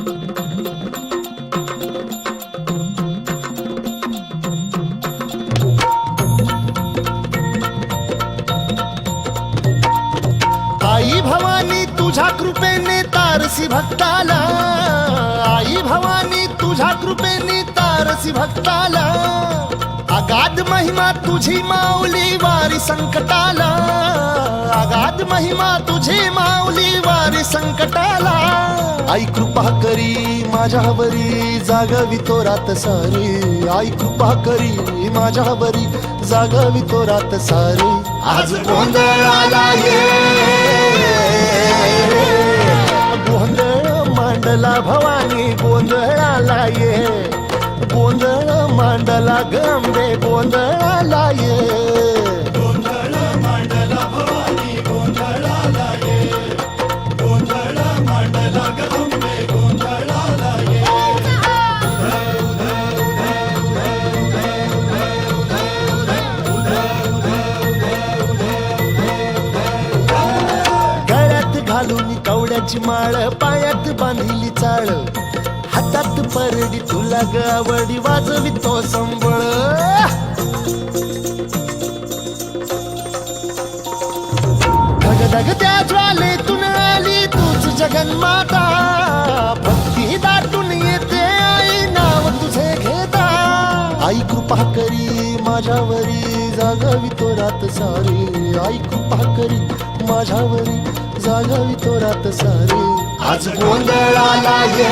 आई भवानी तुझ्या कृपेने तारसी भक्ताला, आई भवानी तुझ्या कृपेने तारसी भक्ताला, अगाध महिमा तुझी माऊली वारी संकटाला, अगाध महिमा तुझी माऊली वारी संकटाला. आई कृपा करी माझ्यावरी जागवी तो रात सारी, आई कृपा करी माझ्यावरी जागवी तो रात सारी. आज गोंधळाला ये, गोंधळ मांडला भवानी गोंधळाला ये, गोंधळ मांडला गंबे गोंधळाला ये. गोंधळ मांडला भवानी गोंधळाला ये, गोंधळ मांडला गंबे गोंधळाला ये. गळ्यात घालून कवड्याची माळ, पायात बांधिली चाळ, हातात परडी तुला गावडी वाजवी तो संबळ. धगधग त्या ज्वालेतून आली तूच जगन्माता, भक्ती दाटून येते आई नाव तुझे घेता. आई कृपा करी माझ्यावरी जागवी तो रात सारी, आई कृपा करी माझ्यावरी जागवी तो रात सारी. आज गोंधळाला ये,